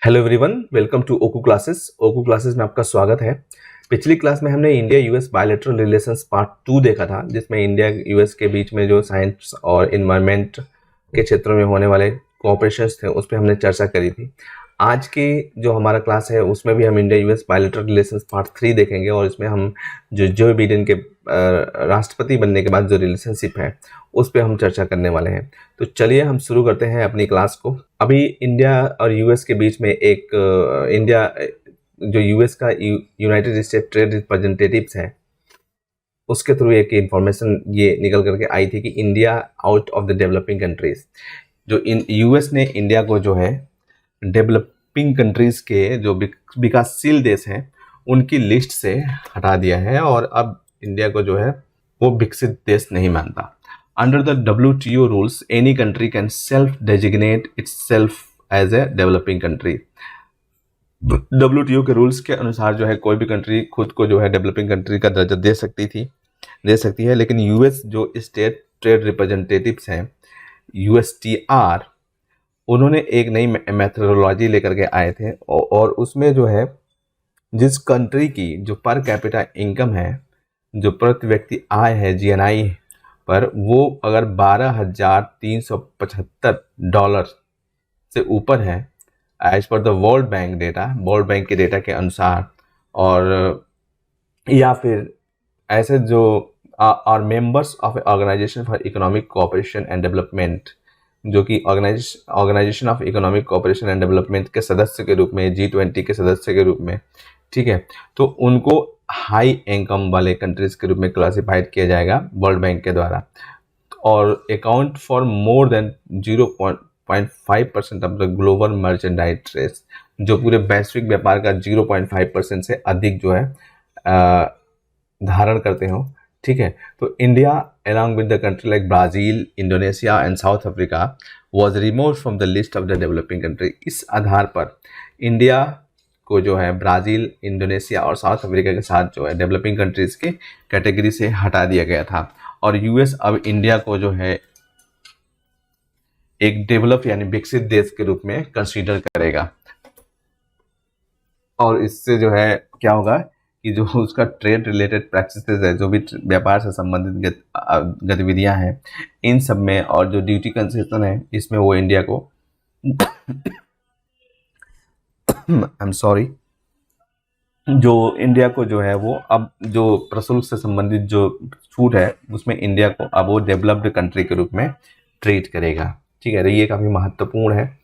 Hello everyone, welcome to Oku classes. Oku classes में आपका स्वागत है। पिछली क्लास में हमने India US bilateral relations part 2 देखा था, जिसमें इंडिया यूएस के बीच में जो साइंस और इन्वायरमेंट के क्षेत्रों में होने वाले कोऑपरेशंस थे उस पर हमने चर्चा करी थी। आज की जो हमारा क्लास है उसमें भी हम India US bilateral relations part 3 देखेंगे और इसमें हम जो बिडेन के राष्ट्रपति बनने के बाद जो रिलेशनशिप है उस पर हम चर्चा करने वाले हैं। तो चलिए हम शुरू करते हैं अपनी क्लास को। अभी इंडिया और यूएस के बीच में एक इंडिया जो यूएस का यूनाइटेड स्टेट ट्रेड रिप्रेजेंटेटिव्स है उसके थ्रू एक इंफॉर्मेशन ये निकल करके आई थी कि India out of the developing countries, जो यूएस ने इंडिया को जो है डेवलपिंग कंट्रीज के जो विकासशील देश हैं उनकी लिस्ट से हटा दिया है और अब इंडिया को जो है वो विकसित देश नहीं मानता। Under the WTO rules, any country can self-designate itself as a developing country. WTO के रूल्स के अनुसार जो है कोई भी कंट्री खुद को जो है डेवलपिंग कंट्री का दर्जा दे सकती है, लेकिन यूएस जो स्टेट ट्रेड रिप्रेजेंटेटिव्स हैं USTR, उन्होंने एक नई मेथोडोलॉजी लेकर के आए थे और उसमें जो है जिस कंट्री की जो पर कैपिटा इनकम है, जो प्रति व्यक्ति आय है GNI पर, वो अगर $12,375 से ऊपर है as per the World Bank के डेटा के अनुसार, और या फिर ऐसे जो are members of organization for economic cooperation and development, जो कि organization of economic cooperation and development के सदस्य के रूप में, G20 के सदस्य के रूप में, ठीक है, तो उनको हाई इनकम वाले कंट्रीज के रूप में क्लासिफाइड किया जाएगा वर्ल्ड बैंक के द्वारा, और account for more than 0.5% of the global merchandise trade, जो पूरे वैश्विक व्यापार का 0.5% से अधिक जो है धारण करते हो, ठीक है। तो India along with the country like Brazil, Indonesia and south Africa was removed from the list of the developing country। इस आधार पर इंडिया को जो है ब्राज़ील, इंडोनेशिया और साउथ अफ्रीका के साथ जो है डेवलपिंग कंट्रीज के कैटेगरी से हटा दिया गया था, और यूएस अब इंडिया को जो है एक डेवलप यानी विकसित देश के रूप में कंसीडर करेगा। और इससे जो है क्या होगा कि जो उसका ट्रेड रिलेटेड प्रैक्टिसेस है, जो भी व्यापार से संबंधित गतिविधियां हैं, इन सब में, और जो ड्यूटी कंसेशन है, इसमें वो इंडिया को आई एम सॉरी, जो इंडिया को जो है वो अब जो प्रशुल्क से संबंधित जो छूट है उसमें इंडिया को अब वो डेवलप्ड कंट्री के रूप में ट्रीट करेगा, ठीक है। ये काफ़ी महत्वपूर्ण है।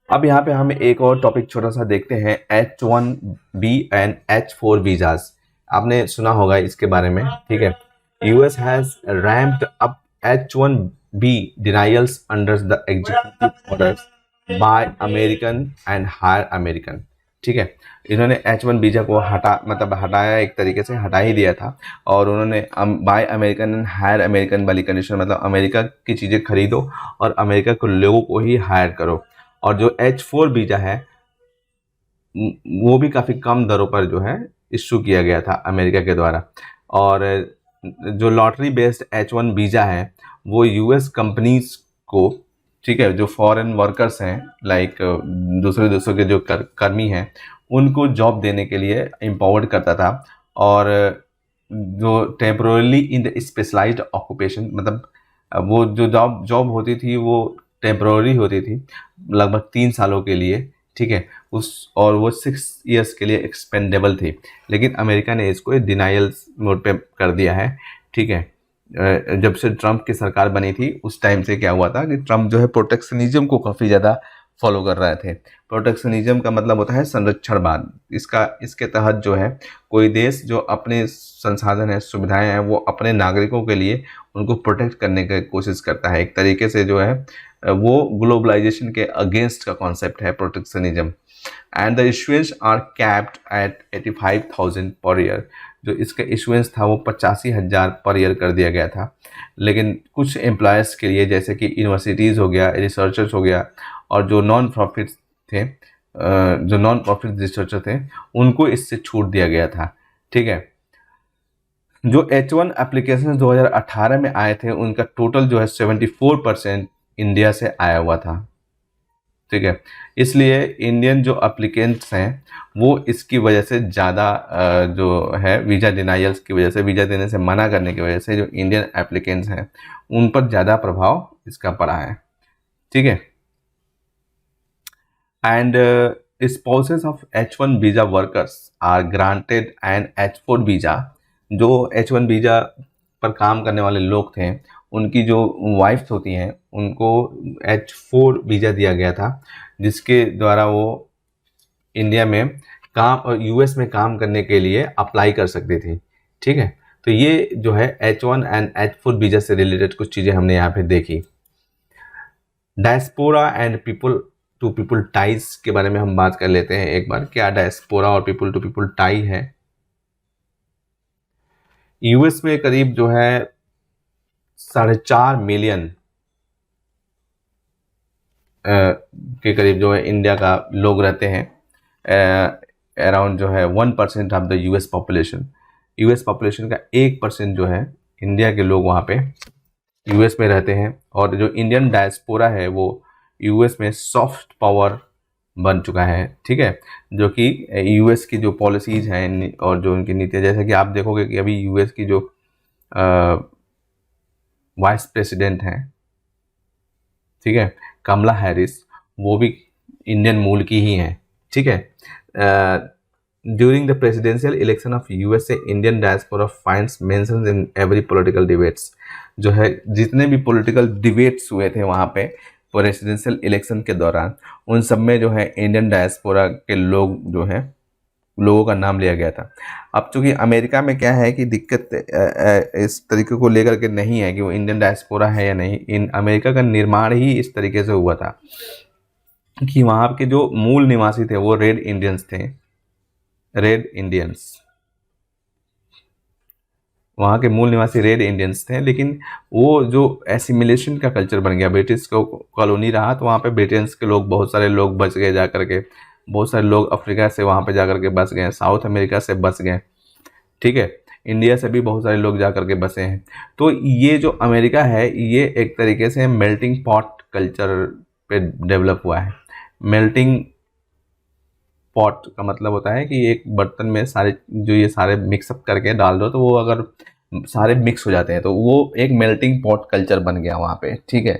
अब यहाँ पे हम एक और टॉपिक छोटा सा देखते हैं, H1B एंड H4 वीजाज। आपने सुना होगा इसके बारे में, ठीक है। US has ramped up H1B denials under the executive orders by American and hire American, ठीक है। इन्होंने H1 वीजा को हटाया, एक तरीके से हटा ही दिया था, और उन्होंने buy American and hire American वाली कंडीशन, मतलब अमेरिका की चीज़ें खरीदो और अमेरिका के लोगों को ही हायर करो। और जो H4 वीजा है वो भी काफ़ी कम दरों पर जो है इशू किया गया था अमेरिका के द्वारा। और जो लॉटरी बेस्ड H1 वीजा है वो यूएस कंपनीज को, ठीक है, जो फॉरेन वर्कर्स हैं, लाइक दूसरे देशों के जो कर्मी हैं, उनको जॉब देने के लिए एम्पावर्ड करता था। और जो temporally in the specialized occupation, मतलब वो जो जॉब होती थी वो टेम्पोररी होती थी, लगभग 3 सालों के लिए, ठीक है, और वो 6 ईयर्स के लिए एक्सपेंडेबल थी। लेकिन अमेरिका ने इसको डिनाइल मोड पे कर दिया है, ठीक है। जब से ट्रंप की सरकार बनी थी उस टाइम से क्या हुआ था कि ट्रंप जो है प्रोटेक्शनिज्म को काफ़ी ज़्यादा फॉलो कर रहे थे। प्रोटेक्शनिज्म का मतलब होता है संरक्षणवाद। इसके तहत जो है कोई देश जो अपने संसाधन है, सुविधाएं हैं, वो अपने नागरिकों के लिए उनको प्रोटेक्ट करने की कोशिश करता है। एक तरीके से जो है वो ग्लोबलाइजेशन के अगेंस्ट का कॉन्सेप्ट है protectionism. And the issuance are capped at 85,000 per year. जो इसका इशुएंस था वो 85,000 पर ईयर कर दिया गया था। लेकिन कुछ एम्प्लॉयर्स के लिए, जैसे कि यूनिवर्सिटीज़ हो गया, रिसर्चर्स हो गया, और जो नॉन प्रॉफिट रिसर्चर थे, उनको इससे छूट दिया गया था, ठीक है। जो H1 एप्लीकेशन 2018 में आए थे उनका टोटल जो है 74% इंडिया से आया हुआ था, ठीक है। इसलिए इंडियन जो एप्लीकेंट्स हैं वो इसकी वजह से ज़्यादा जो है वीज़ा डिनाइल्स की वजह से, वीज़ा देने से मना करने की वजह से जो इंडियन एप्लीकेंट्स हैं उन पर ज़्यादा प्रभाव इसका पड़ा है, ठीक है। And spouses of H1 visa workers are granted and H4 visa. जो H1 वीज़ा पर काम करने वाले लोग थे उनकी जो वाइफ्स होती हैं उनको H4 वीज़ा दिया गया था, जिसके द्वारा वो इंडिया में काम और यूएस में काम करने के लिए अप्लाई कर सकती थी, ठीक है। तो ये जो है H1 एंड H4 वीज़ा से रिलेटेड कुछ चीज़ें हमने यहाँ पे देखी। Diaspora and people to people ties के बारे में हम बात कर लेते हैं एक बार। क्या डायस्पोरा और पीपल टू पीपल टाई है? यूएस में करीब जो है 4.5 मिलियन के करीब जो है इंडिया का लोग रहते हैं। अराउंड जो है 1% of the US population, US population का 1% जो है इंडिया के लोग वहाँ पे यूएस में रहते हैं। और जो इंडियन डायस्पोरा है वो यूएस में सॉफ्ट पावर बन चुका है, ठीक है। जो कि यूएस की जो पॉलिसीज़ हैं और जो उनकी नीतियाँ, जैसे कि आप देखोगे कि अभी यूएस की जो वाइस प्रेसिडेंट हैं, ठीक है, कमला हैरिस, वो भी इंडियन मूल की ही हैं, ठीक है। During the presidential election of USA Indian diaspora finds mentions in every political debates. जो है जितने भी पॉलिटिकल डिबेट्स हुए थे वहाँ पे प्रेसिडेंशियल इलेक्शन के दौरान, उन सब में जो है इंडियन डायस्पोरा के लोग जो है लोगों का नाम लिया गया था। अब चूंकि अमेरिका में क्या है कि दिक्कत इस तरीके को लेकर के नहीं है कि वो इंडियन डायस्पोरा है या नहीं। इन अमेरिका का निर्माण ही इस तरीके से हुआ था कि वहाँ के जो मूल निवासी थे वो रेड इंडियंस थे, रेड इंडियंस, वहाँ के मूल निवासी रेड इंडियंस थे। लेकिन वो जो एसिमिलेशन का कल्चर बन गया, ब्रिटिश को कॉलोनी रहा तो वहाँ पे ब्रिटेन्स के लोग, बहुत सारे लोग बच गए जा करके, बहुत सारे लोग अफ्रीका से वहाँ पे जा करके बस गए, साउथ अमेरिका से बस गए, ठीक है, इंडिया से भी बहुत सारे लोग जा करके बसे हैं। तो ये जो अमेरिका है ये एक तरीके से मेल्टिंग पॉट कल्चर पे डेवलप हुआ है। मेल्टिंग पॉट का मतलब होता है कि एक बर्तन में सारे जो ये सारे मिक्सअप करके डाल दो तो वो अगर सारे मिक्स हो जाते हैं तो वो एक मेल्टिंग पॉट कल्चर बन गया वहाँ पे, ठीक है।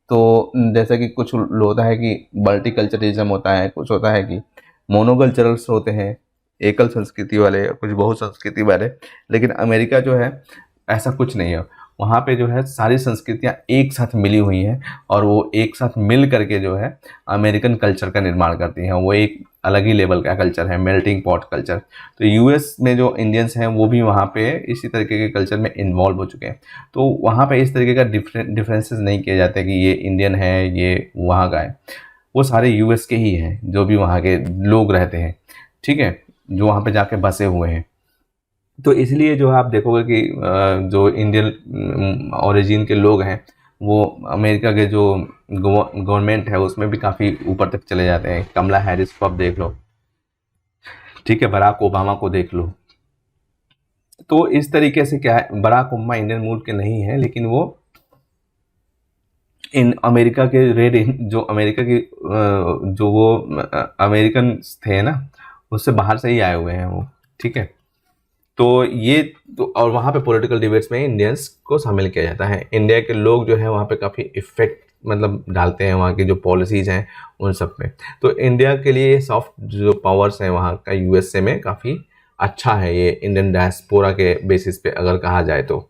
तो जैसे कि कुछ होता है कि मल्टीकल्चरिज्म होता है, कुछ होता है कि मोनोकल्चरल्स होते हैं, एकल संस्कृति वाले, कुछ बहु संस्कृति वाले। लेकिन अमेरिका जो है ऐसा कुछ नहीं है, वहाँ पे जो है सारी संस्कृतियाँ एक साथ मिली हुई हैं और वो एक साथ मिल करके जो है अमेरिकन कल्चर का निर्माण करती हैं। वो एक अलग ही लेवल का कल्चर है, मेल्टिंग पॉट कल्चर। तो यूएस में जो इंडियंस हैं वो भी वहाँ पे इसी तरीके के कल्चर में इन्वॉल्व हो चुके हैं। तो वहाँ पे इस तरीके का डिफरेंसेस नहीं किए जाते कि ये इंडियन है ये वहाँ का है, वो सारे यूएस के ही हैं जो भी वहाँ के लोग रहते हैं, ठीक है, जो वहाँ पे जाके बसे हुए हैं। तो इसलिए जो आप देखोगे कि जो इंडियन ओरिजिन के लोग हैं वो अमेरिका के जो गवर्नमेंट है उसमें भी काफ़ी ऊपर तक चले जाते हैं। कमला हैरिस को आप देख लो, ठीक है, बराक ओबामा को देख लो। तो इस तरीके से क्या है, बराक ओबामा इंडियन मूल के नहीं है लेकिन वो इन अमेरिका के जो अमेरिका की जो वो अमेरिकन थे ना उससे बाहर से ही आए हुए हैं वो, ठीक है। तो ये तो और वहाँ पे पॉलिटिकल डिबेट्स में इंडियंस को शामिल किया जाता है। इंडिया के लोग जो है वहाँ पे काफ़ी इफेक्ट मतलब डालते हैं वहाँ की जो पॉलिसीज़ हैं उन सब पे। तो इंडिया के लिए सॉफ्ट जो पावर्स हैं वहाँ का यूएसए में काफ़ी अच्छा है ये इंडियन डायस्पोरा के बेसिस पे अगर कहा जाए तो।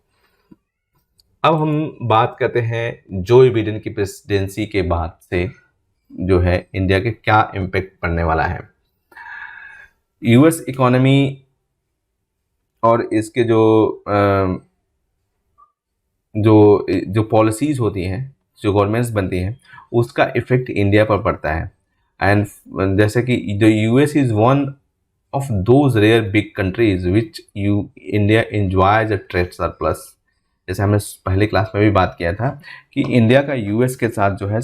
अब हम बात करते हैं जो बिडेन की प्रेसिडेंसी के बाद से जो है इंडिया के क्या इम्पेक्ट पड़ने वाला है। यूएस इकोनॉमी और इसके जो पॉलिसीज़ होती हैं, जो गवर्नमेंट्स बनती हैं, उसका इफ़ेक्ट इंडिया पर पड़ता है। एंड जैसे कि the US is one of those rare big countries which India enjoys a trade surplus. जैसे हमने पहले क्लास में भी बात किया था कि इंडिया का यूएस के साथ जो है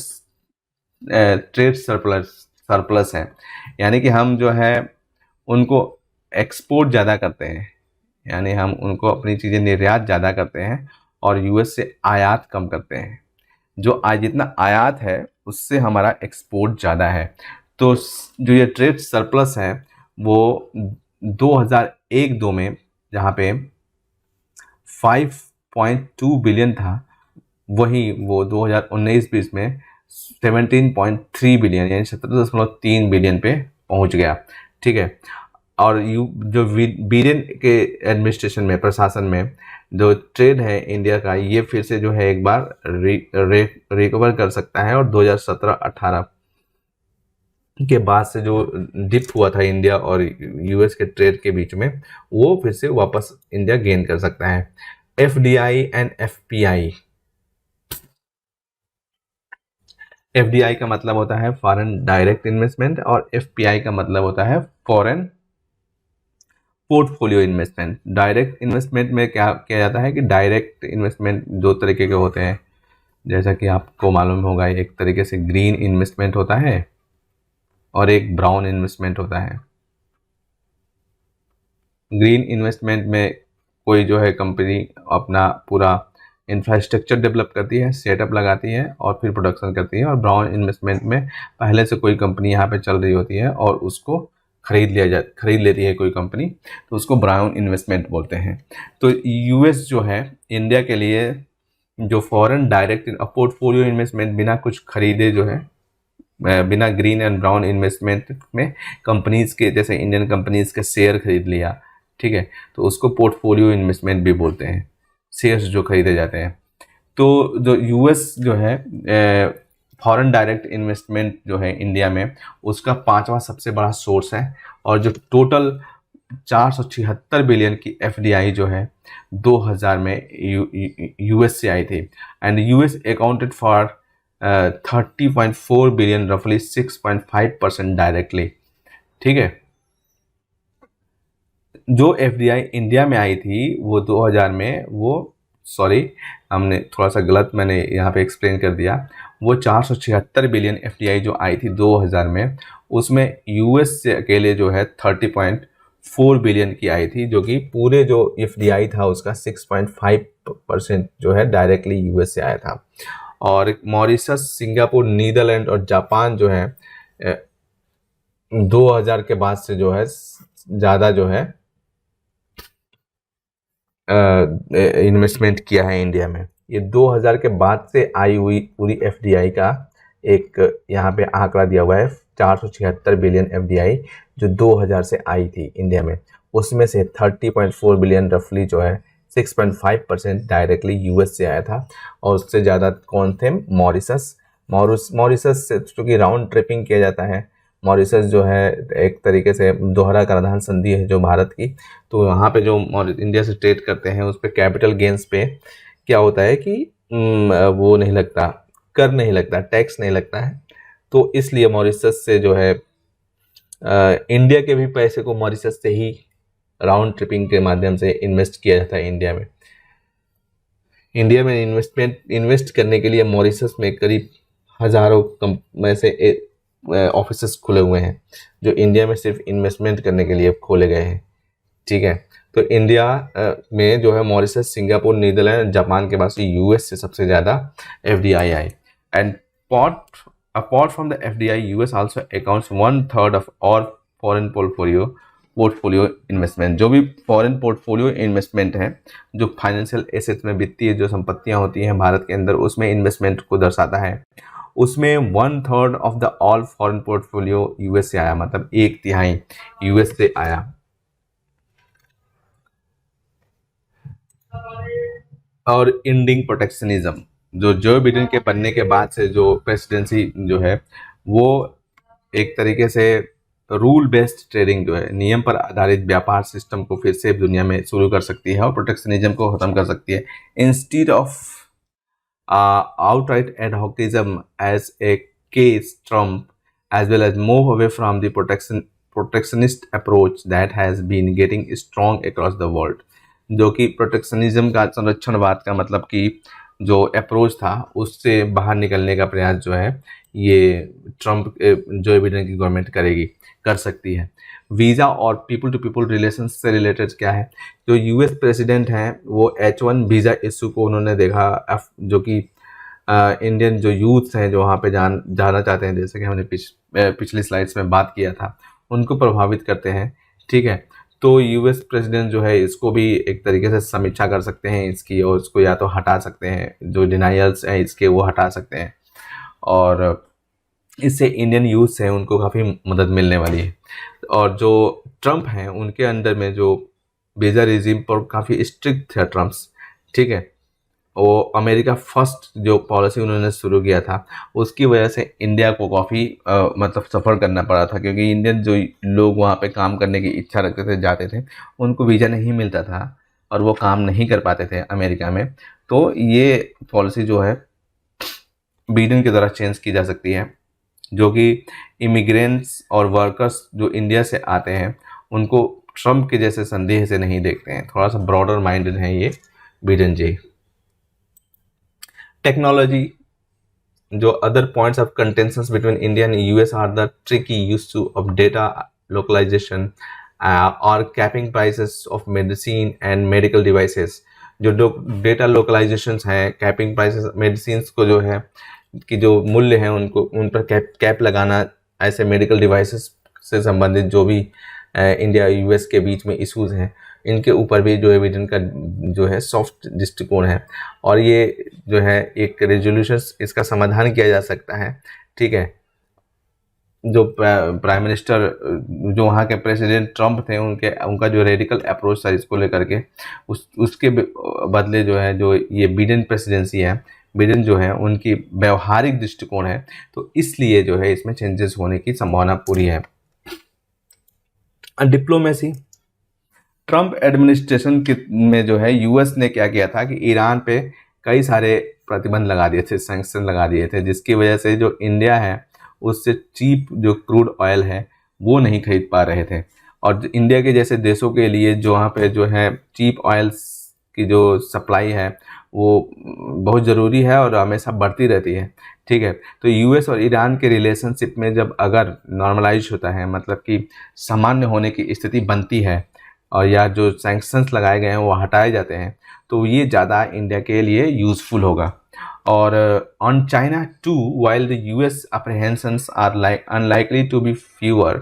ट्रेड सरप्लस है, यानी कि हम जो है उनको एक्सपोर्ट ज़्यादा करते हैं, यानी हम उनको अपनी चीज़ें निर्यात ज़्यादा करते हैं और यूएस से आयात कम करते हैं। जो जितना आयात है उससे हमारा एक्सपोर्ट ज़्यादा है। तो जो ये ट्रेड सरप्लस है वो 2001-2 में जहाँ पे 5.2 बिलियन था, वही वो 2019-20 में 17.3 बिलियन यानी 17.3 बिलियन पे पहुंच गया। ठीक है। और जो बीरेन के एडमिनिस्ट्रेशन में, प्रशासन में जो ट्रेड है इंडिया का, ये फिर से जो है एक बार रिकवर कर सकता है। और 2017-18 के बाद से जो डिप हुआ था इंडिया और यूएस के ट्रेड के बीच में, वो फिर से वापस इंडिया गेन कर सकता है। FDI and FPI. एफडीआई का मतलब होता है फॉरेन डायरेक्ट इन्वेस्टमेंट और एफपीआई का मतलब होता है foreign portfolio investment. Direct investment में क्या किया जाता है कि डायरेक्ट इन्वेस्टमेंट दो तरीके के होते हैं, जैसा कि आपको मालूम होगा। एक तरीके से ग्रीन इन्वेस्टमेंट होता है और एक ब्राउन इन्वेस्टमेंट होता है। ग्रीन इन्वेस्टमेंट में कोई जो है कंपनी अपना पूरा इंफ्रास्ट्रक्चर डेवलप करती है, सेटअप लगाती है और फिर प्रोडक्शन करती है। और ब्राउन इन्वेस्टमेंट में पहले से कोई कंपनी यहाँ पे चल रही होती है और उसको खरीद लेती है कोई कंपनी, तो उसको ब्राउन इन्वेस्टमेंट बोलते हैं। तो यूएस जो है इंडिया के लिए जो फॉरेन डायरेक्ट पोर्टफोलियो इन्वेस्टमेंट बिना कुछ खरीदे जो है, बिना ग्रीन एंड ब्राउन इन्वेस्टमेंट में कंपनीज के, जैसे इंडियन कंपनीज के शेयर खरीद लिया, ठीक है, तो उसको पोर्टफोलियो इन्वेस्टमेंट भी बोलते हैं, शेयर्स जो खरीदे जाते हैं। तो जो यूएस जो है फॉरेन डायरेक्ट इन्वेस्टमेंट जो है इंडिया में, उसका 5वां सबसे बड़ा सोर्स है। और जो टोटल 476 बिलियन की एफडीआई जो है 2000 में यूएस से आई थी। And US accounted for 30.4 billion, रफली 6.5% डायरेक्टली। ठीक है। जो एफडीआई इंडिया में आई थी वो 2000 में, वो सॉरी हमने थोड़ा सा गलत मैंने यहाँ पे एक्सप्लेन कर दिया। वो 476 बिलियन एफडीआई जो आई थी 2000 में, उसमें यूएस से अकेले जो है 30.4 बिलियन की आई थी, जो कि पूरे जो एफडीआई था उसका 6.5% जो है डायरेक्टली यूएस से आया था। और मॉरिशस, सिंगापुर, नीदरलैंड और जापान जो है 2000 के बाद से जो है ज़्यादा जो है इन्वेस्टमेंट किया है इंडिया में। ये 2000 के बाद से आई हुई पूरी एफडीआई का एक यहाँ पे आंकड़ा दिया हुआ है, 476 बिलियन एफडीआई जो 2000 से आई थी इंडिया में। उसमें से 30.4 बिलियन रफली जो है 6.5% डायरेक्टली यूएस से आया था। और उससे ज़्यादा कौन थे? मॉरिशस से, चूँकि राउंड ट्रिपिंग किया जाता है। मॉरिशस जो है एक तरीके से दोहरा कराधान संधि है जो भारत की, तो यहाँ पे जो इंडिया से ट्रेड करते हैं उस पर कैपिटल गेंस पे क्या होता है कि वो नहीं लगता, कर नहीं लगता, टैक्स नहीं लगता है। तो इसलिए मॉरिशस से जो है इंडिया के भी पैसे को मॉरिशस से ही राउंड ट्रिपिंग के माध्यम से इन्वेस्ट किया जाता है इंडिया में। इंडिया में इन्वेस्ट करने के लिए मॉरिशस में करीब हज़ारों में से ऑफिसेस खुले हुए हैं जो इंडिया में सिर्फ इन्वेस्टमेंट करने के लिए खोले गए हैं। ठीक है। तो इंडिया में जो है मॉरिशस, सिंगापुर, नीदरलैंड, जापान के बाद से यूएस से सबसे ज़्यादा FDI I. And apart from the FDI, US also accounts 1/3 of all foreign portfolio investment. जो भी फॉरेन पोर्टफोलियो इन्वेस्टमेंट है, जो फाइनेंशियल एसेट्स में वित्तीय जो संपत्तियां होती हैं भारत के अंदर, उसमें इन्वेस्टमेंट को दर्शाता है। उसमें 1/3 of the all foreign portfolio US से आया, मतलब 1/3 यूएस से आया। और इंडिंग प्रोटेक्शनिज्म, जो बिडेन के बनने के बाद से जो प्रेसिडेंसी जो है, वो एक तरीके से रूल बेस्ड ट्रेडिंग जो है, नियम पर आधारित व्यापार सिस्टम को फिर से दुनिया में शुरू कर सकती है और प्रोटेक्शनिज्म को खत्म कर सकती है। Instead of outright adhocism as a case Trump, as well as move away from the protectionist approach that has been getting strong across the world। जो कि प्रोटेक्शनिज्म का, संरक्षणवाद का मतलब कि जो अप्रोच था उससे बाहर निकलने का प्रयास जो है ये ट्रम्प, जो बिडेन की गवर्नमेंट कर सकती है। वीज़ा और पीपल टू पीपल रिलेशन से रिलेटेड क्या है, जो यूएस प्रेसिडेंट हैं वो H1 वीज़ा इशू को उन्होंने देखा, जो कि इंडियन जो यूथ हैं जो वहाँ पे जाना चाहते हैं, जैसे कि हमने पिछली स्लाइड्स में बात किया था, उनको प्रभावित करते हैं। ठीक है, तो यूएस प्रेसिडेंट जो है इसको भी एक तरीके से समीक्षा कर सकते हैं इसकी, और इसको या तो हटा सकते हैं, जो डिनायल्स हैं इसके वो हटा सकते हैं, और इससे इंडियन यूथ हैं उनको काफ़ी मदद मिलने वाली है। और जो ट्रम्प हैं उनके अंडर में जो वीज़ा रिजीम पर काफ़ी स्ट्रिक्ट थे ट्रम्प्स, ठीक है, वो अमेरिका फर्स्ट जो पॉलिसी उन्होंने शुरू किया था उसकी वजह से इंडिया को काफ़ी मतलब सफ़र करना पड़ा था, क्योंकि इंडियन जो लोग वहाँ पे काम करने की इच्छा रखते थे, जाते थे, उनको वीज़ा नहीं मिलता था और वो काम नहीं कर पाते थे अमेरिका में। तो ये पॉलिसी जो है बाइडेन के द्वारा चेंज की जा सकती है, जो कि इमिग्रेंट्स और वर्कर्स जो इंडिया से आते हैं उनको ट्रम्प के जैसे संदेह से नहीं देखते हैं, थोड़ा सा ब्रॉडर माइंडेड है ये बाइडेन जी। टेक्नोलॉजी, जो other points of contentions between India and US are the tricky use to of data localisation और capping prices of medicine and medical devices. जो डेटा लोकलाइजेशंस हैं, कैपिंग प्राइसेस मेडिसिन को जो है कि जो मूल्य हैं उनको उन पर कैप लगाना, ऐसे मेडिकल डिवाइसेस से संबंधित जो भी इंडिया यूएस के बीच में इश्यूज हैं, इनके ऊपर भी जो बाइडेन का जो है सॉफ्ट दृष्टिकोण है, और ये जो है एक रेजोल्यूशन इसका समाधान किया जा सकता है। ठीक है, जो प्राइम मिनिस्टर जो वहाँ के प्रेसिडेंट ट्रम्प थे उनका जो रेडिकल अप्रोच था इसको लेकर के, उसके बदले जो है जो ये बाइडेन प्रेसिडेंसी है, बाइडेन जो है उनकी व्यवहारिक दृष्टिकोण है, तो इसलिए जो है इसमें चेंजेस होने की संभावना पूरी है। डिप्लोमेसी, ट्रम्प एडमिनिस्ट्रेशन में जो है यूएस ने क्या किया था कि ईरान पे कई सारे प्रतिबंध लगा दिए थे, सैंक्शन लगा दिए थे, जिसकी वजह से जो इंडिया है उससे चीप जो क्रूड ऑयल है वो नहीं खरीद पा रहे थे, और इंडिया के जैसे देशों के लिए जो वहाँ पे जो है चीप ऑयल्स की जो सप्लाई है वो बहुत ज़रूरी है और हमेशा बढ़ती रहती है। ठीक है, तो यूएस और ईरान के रिलेशनशिप में जब अगर नॉर्मलाइज होता है, मतलब कि सामान्य होने की स्थिति बनती है, और या जो सैंक्शंस लगाए गए हैं वो हटाए जाते हैं, तो ये ज़्यादा इंडिया के लिए यूज़फुल होगा। और on China too, while the US apprehensions are unlikely to be fewer,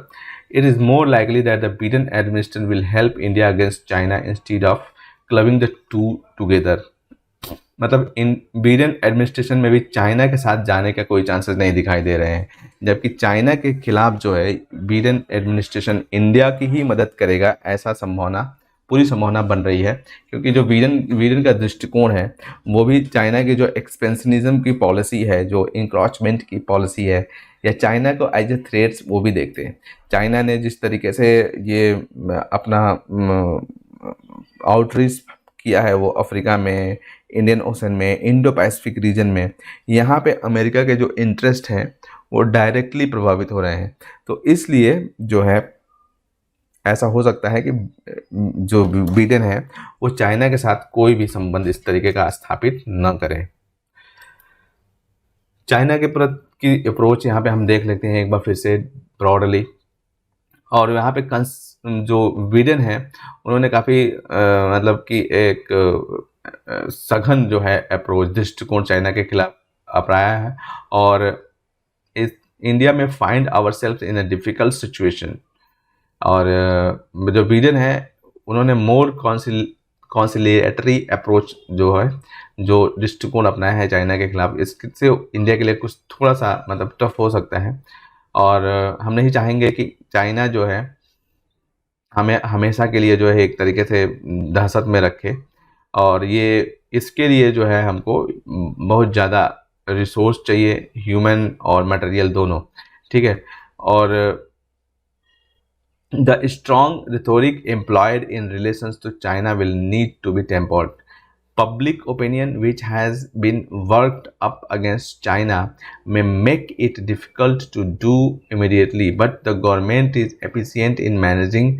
it is more likely that the Biden administration will help India against China instead of clubbing the two together। मतलब इन Biden administration में भी China के साथ जाने का कोई chances नहीं दिखाई दे रहे हैं, जबकि चाइना के खिलाफ जो है बाइडेन एडमिनिस्ट्रेशन इंडिया की ही मदद करेगा, ऐसा पूरी संभावना बन रही है, क्योंकि जो बाइडेन का दृष्टिकोण है वो भी चाइना की जो एक्सपेंशनिज्म की पॉलिसी है, जो इंक्रोचमेंट की पॉलिसी है, या चाइना को एज ए थ्रेट्स वो भी देखते हैं। चाइना ने जिस तरीके से ये अपना आउटरीच किया है वो अफ्रीका में, इंडियन ओशन में, इंडो पैसिफिक रीजन में, यहाँ पे अमेरिका के जो इंटरेस्ट हैं वो डायरेक्टली प्रभावित हो रहे हैं। तो इसलिए जो है ऐसा हो सकता है कि जो बाइडेन है वो चाइना के साथ कोई भी संबंध इस तरीके का स्थापित न करे। चाइना के प्रति की अप्रोच यहाँ पे हम देख लेते हैं एक बार फिर से ब्रॉडली, और यहाँ पे जो बाइडेन है उन्होंने काफ़ी मतलब कि एक सघन जो है अप्रोच दृष्टिकोण चाइना के खिलाफ अपनाया है, और इस इंडिया में find our self in a difficult situation. और जो बाइडेन है उन्होंने मोर कॉन्सिलिएटरी अप्रोच जो है जो दृष्टिकोण अपनाया है चाइना के खिलाफ, इससे इंडिया के लिए कुछ थोड़ा सा मतलब टफ हो सकता है, और हम नहीं चाहेंगे कि चाइना जो है हमें हमेशा के लिए जो है एक तरीके से दहशत में रखे, और ये इसके लिए जो है हमको बहुत ज़्यादा रिसोर्स चाहिए, ह्यूमन और मटेरियल दोनों। ठीक है, और the strong rhetoric employed in relations to China will need to be tempered. Public opinion which has been worked up against China may make it difficult to do immediately, but the government is efficient in managing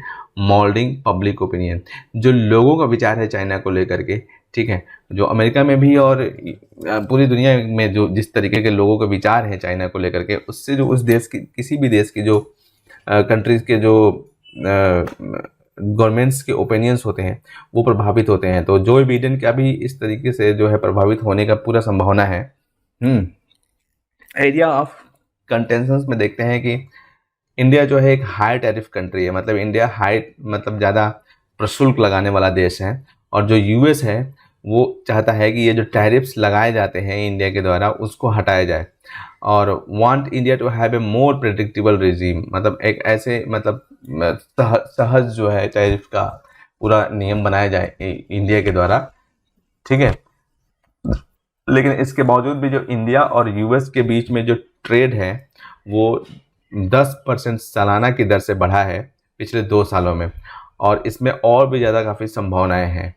molding public opinion। जो लोगों का विचार है China को लेकर के, ठीक है, जो अमेरिका में भी और पूरी दुनिया में जो जिस तरीके के लोगों के विचार हैं चाइना को लेकर के, उससे जो उस देश की किसी भी देश की जो कंट्रीज़ के जो गवर्नमेंट्स के ओपिनियंस होते हैं वो प्रभावित होते हैं। तो जो बाइडेन का भी इस तरीके से जो है प्रभावित होने का पूरा संभावना है, एरिया ऑफ कंटेंशंस में देखते हैं कि इंडिया जो है एक हाई टैरिफ कंट्री है, मतलब इंडिया हाई मतलब ज़्यादा प्रशुल्क लगाने वाला देश है। और जो यूएस है वो चाहता है कि ये जो टैरिफ्स लगाए जाते हैं इंडिया के द्वारा उसको हटाया जाए, और want India to have a more predictable regime, मतलब एक ऐसे मतलब सहज जो है टैरिफ का पूरा नियम बनाया जाए इंडिया के द्वारा, ठीक है। लेकिन इसके बावजूद भी जो इंडिया और यूएस के बीच में जो ट्रेड है वो 10% सालाना की दर से बढ़ा है पिछले 2 सालों में, और इसमें और भी ज़्यादा काफ़ी संभावनाएं हैं।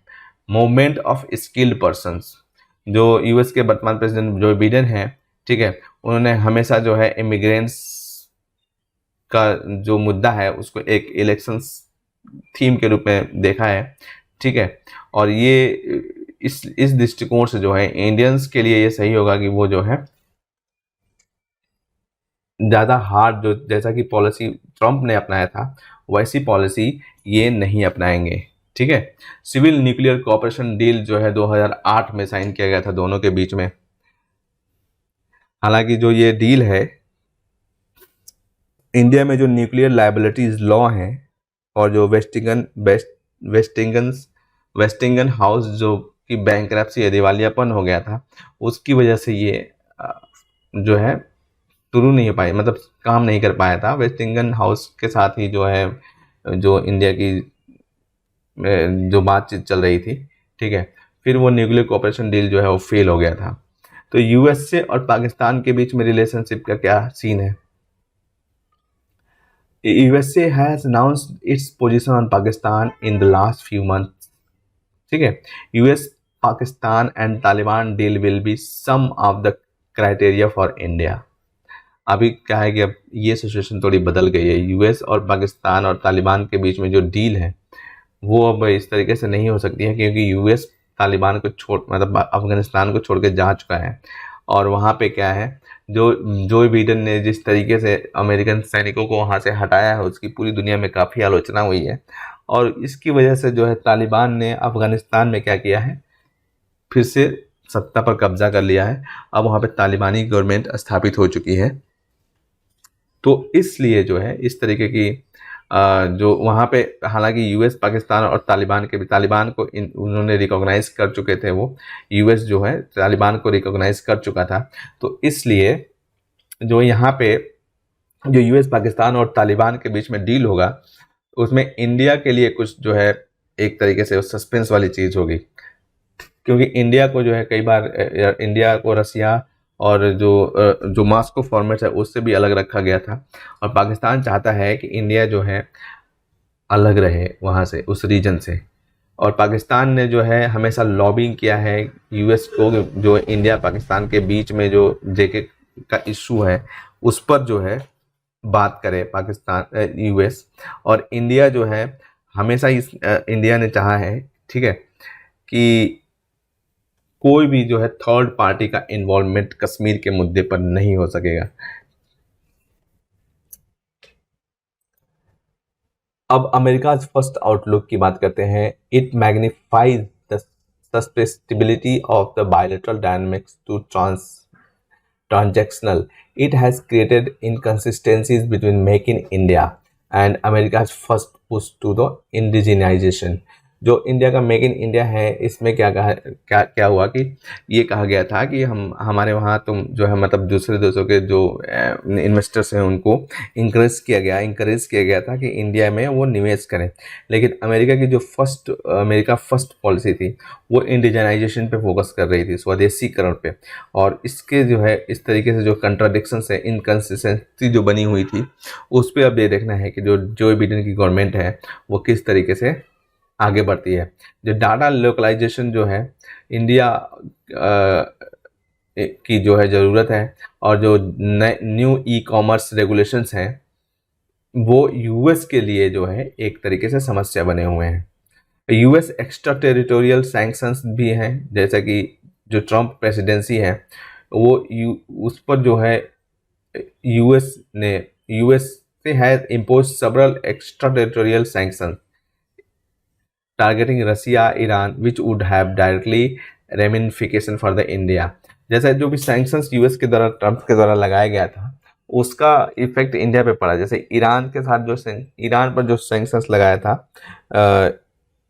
मूवमेंट ऑफ स्किल्ड पर्सन्स, जो यूएस के वर्तमान प्रेसिडेंट जो बिडेन हैं, ठीक है, उन्होंने हमेशा जो है इमिग्रेंट्स का जो मुद्दा है उसको एक इलेक्शंस थीम के रूप में देखा है, ठीक है। और ये इस दृष्टिकोण से जो है इंडियंस के लिए ये सही होगा कि वो जो है ज़्यादा हार्ड, जो जैसा कि पॉलिसी ट्रंप ने अपनाया था वैसी पॉलिसी ये नहीं अपनाएंगे, ठीक है। सिविल न्यूक्लियर कोऑपरेशन डील जो है 2008 में साइन किया गया था दोनों के बीच में। हालांकि जो ये डील है, इंडिया में जो न्यूक्लियर लायबिलिटीज लॉ हैं और जो वेस्टिंगन हाउस जो कि बैंकरप्सी या दिवालियापन हो गया था, उसकी वजह से ये जो है शुरू नहीं हो पाई, मतलब काम नहीं कर पाया था। वेस्टिंगन हाउस के साथ ही जो है जो इंडिया की जो बातचीत चल रही थी, ठीक है, फिर वो न्यूक्लियर कोऑपरेशन डील जो है वो फेल हो गया था। तो यूएसए और पाकिस्तान के बीच में रिलेशनशिप का क्या सीन है? USA has announced its position on Pakistan in the last few months, ठीक है। US Pakistan and Taliban deal will be some of the criteria for India. अभी क्या है कि अब ये सिचुएशन थोड़ी बदल गई है। यूएस और पाकिस्तान और तालिबान के बीच में जो डील है वो अब इस तरीके से नहीं हो सकती है, क्योंकि यूएस तालिबान को छोड़ मतलब अफगानिस्तान को छोड़ के जा चुका है। और वहाँ पे क्या है, जो बिडेन ने जिस तरीके से अमेरिकन सैनिकों को वहाँ से हटाया है उसकी पूरी दुनिया में काफ़ी आलोचना हुई है। और इसकी वजह से जो है तालिबान ने अफगानिस्तान में क्या किया है, फिर से सत्ता पर कब्जा कर लिया है। अब वहाँ पे तालिबानी गवर्नमेंट स्थापित हो चुकी है। तो इसलिए जो है इस तरीके की जो वहाँ पे, हालांकि यूएस पाकिस्तान और तालिबान के भी, तालिबान को उन्होंने रिकॉग्नाइज कर चुके थे, वो यूएस जो है तालिबान को रिकॉग्नाइज कर चुका था। तो इसलिए जो यहाँ पे जो यूएस पाकिस्तान और तालिबान के बीच में डील होगा उसमें इंडिया के लिए कुछ जो है एक तरीके से सस्पेंस वाली चीज़ होगी, क्योंकि इंडिया को जो है कई बार इंडिया को रसिया और जो मास्को फॉर्मेट है उससे भी अलग रखा गया था, और पाकिस्तान चाहता है कि इंडिया जो है अलग रहे वहाँ से, उस रीजन से। और पाकिस्तान ने जो है हमेशा लॉबिंग किया है यूएस को, जो इंडिया पाकिस्तान के बीच में जो जेके का इशू है उस पर जो है बात करे पाकिस्तान यूएस। और इंडिया जो है हमेशा इंडिया ने चाहा है, ठीक है, कि कोई भी जो है थर्ड पार्टी का इन्वॉल्वमेंट कश्मीर के मुद्दे पर नहीं हो सकेगा। अब अमेरिका फर्स्ट आउटलुक की बात करते हैं। It magnifies the susceptibility of the bilateral dynamics to transactional. It has created inconsistencies between Make in India and America's first push to the indigenization. जो इंडिया का मेक इन इंडिया है इसमें क्या हुआ कि ये कहा गया था कि हमारे वहाँ तुम जो है मतलब दूसरे देशों के जो इन्वेस्टर्स हैं उनको इंकरेज किया गया था कि इंडिया में वो निवेश करें। लेकिन अमेरिका फर्स्ट पॉलिसी थी वो इंडिजनाइजेशन पे फोकस कर रही थी, स्वदेशीकरण पे। और इसके जो है इस तरीके से जो कंट्राडिक्शंस है, इनकन्सिस्टेंसी जो बनी हुई थी उस पर अब ये देखना है कि जो बिडेन की गवर्नमेंट है वो किस तरीके से आगे बढ़ती है। जो डाटा लोकलाइजेशन जो है इंडिया की जो है ज़रूरत है, और जो न्यू ई कॉमर्स रेगुलेशंस हैं वो यूएस के लिए जो है एक तरीके से समस्या बने हुए हैं। यूएस एक्स्ट्रा टेरिटोरियल सैंक्शंस भी हैं, जैसा कि जो ट्रंप प्रेसिडेंसी है वो उस पर जो है यूएस से has impose several extra territorial sanctions targeting Russia, Iran, which would have directly ramification for the India. जैसे जो भी सैंक्शंस यूएस के द्वारा, ट्रम्प के द्वारा लगाया गया था, उसका इफेक्ट इंडिया पे पड़ा। जैसे ईरान के साथ ईरान पर जो सैंक्शंस लगाया था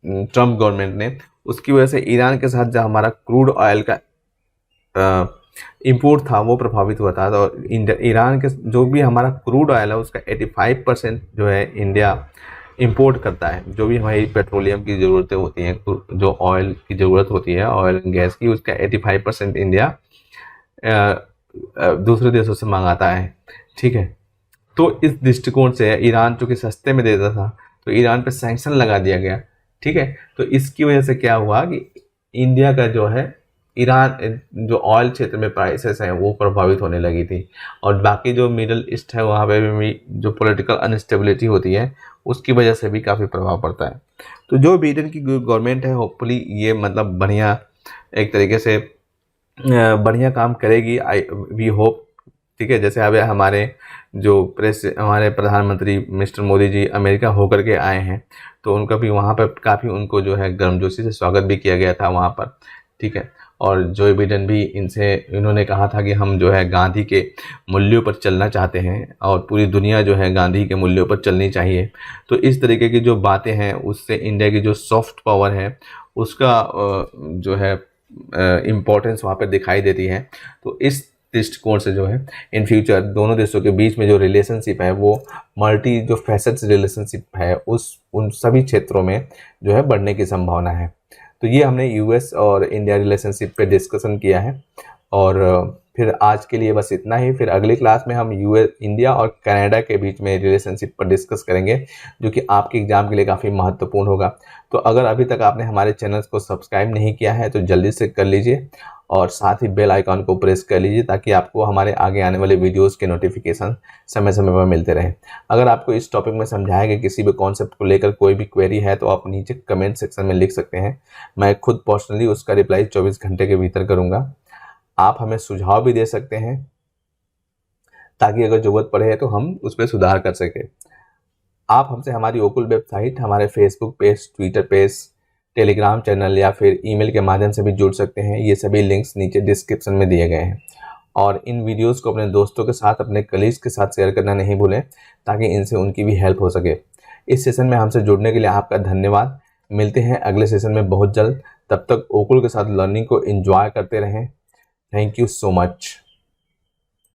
ट्रम्प गवर्नमेंट ने, उसकी वजह से ईरान के साथ जो हमारा क्रूड ऑयल का इंपोर्ट था वो प्रभावित हुआ था। तो ईरान के जो भी हमारा क्रूड ऑयल है उसका 85% जो है इंडिया इंपोर्ट करता है। जो भी हमारी पेट्रोलियम की ज़रूरतें होती हैं, जो ऑयल की ज़रूरत होती है, ऑयल एंड गैस की, उसका 85% इंडिया दूसरे देशों से मंगाता है। ठीक है, तो इस दृष्टिकोण से ईरान चूँकि सस्ते में देता था तो ईरान पे सैंक्शन लगा दिया गया। ठीक है, तो इसकी वजह से क्या हुआ कि इंडिया का जो है ईरान जो ऑयल क्षेत्र में प्राइसेस हैं वो प्रभावित होने लगी थी। और बाकी जो मिडल ईस्ट है वहाँ पे भी जो पॉलिटिकल अनस्टेबिलिटी होती है उसकी वजह से भी काफ़ी प्रभाव पड़ता है। तो जो बिडेन की गवर्नमेंट है, होपफुली ये मतलब बढ़िया एक तरीके से बढ़िया काम करेगी, आई वी होप। ठीक है, जैसे अब हमारे हमारे प्रधानमंत्री मिस्टर मोदी जी अमेरिका होकर के आए हैं, तो उनका भी वहाँ पर काफ़ी उनको जो है गर्मजोशी से स्वागत भी किया गया था वहाँ पर। ठीक है, और जो बिडेन भी इन्होंने कहा था कि हम जो है गांधी के मूल्यों पर चलना चाहते हैं और पूरी दुनिया जो है गांधी के मूल्यों पर चलनी चाहिए। तो इस तरीके की जो बातें हैं उससे इंडिया की जो सॉफ्ट पावर है उसका जो है इम्पोर्टेंस वहाँ पर दिखाई देती है। तो इस दृष्टिकोण से जो है इन फ्यूचर दोनों देशों के बीच में जो रिलेशनशिप है वो मल्टी जो फैसेट्स रिलेशनशिप है उन सभी क्षेत्रों में जो है बढ़ने की संभावना है। तो ये हमने यूएस और इंडिया रिलेशनशिप पे डिस्कशन किया है। और फिर आज के लिए बस इतना ही। फिर अगली क्लास में हम इंडिया और कनाडा के बीच में रिलेशनशिप पर डिस्कस करेंगे, जो कि आपके एग्जाम के लिए काफ़ी महत्वपूर्ण होगा। तो अगर अभी तक आपने हमारे चैनल को सब्सक्राइब नहीं किया है तो जल्दी से कर लीजिए और साथ ही बेल आइकॉन को प्रेस कर लीजिए ताकि आपको हमारे आगे आने वाले वीडियोस के नोटिफिकेशन समय समय पर मिलते रहें। अगर आपको इस टॉपिक में समझाया गया किसी भी कॉन्सेप्ट को लेकर कोई भी क्वेरी है तो आप नीचे कमेंट सेक्शन में लिख सकते हैं। मैं खुद पर्सनली उसका रिप्लाई 24 घंटे के भीतर करूँगा। आप हमें सुझाव भी दे सकते हैं ताकि अगर ज़रूरत पड़े तो हम उस पर सुधार कर सकें। आप हमसे हमारी ओकुल वेबसाइट, हमारे Facebook page, Twitter page, Telegram channel या फिर ईमेल के माध्यम से भी जुड़ सकते हैं। ये सभी लिंक्स नीचे डिस्क्रिप्शन में दिए गए हैं। और इन वीडियोस को अपने दोस्तों के साथ, अपने कलीग्स के साथ शेयर करना नहीं भूलें ताकि इनसे उनकी भी हेल्प हो सके। इस सेशन में हमसे जुड़ने के लिए आपका धन्यवाद। मिलते हैं अगले सेशन में बहुत जल्द। तब तक ओकुल के साथ लर्निंग को एंजॉय करते रहें। Thank you so much.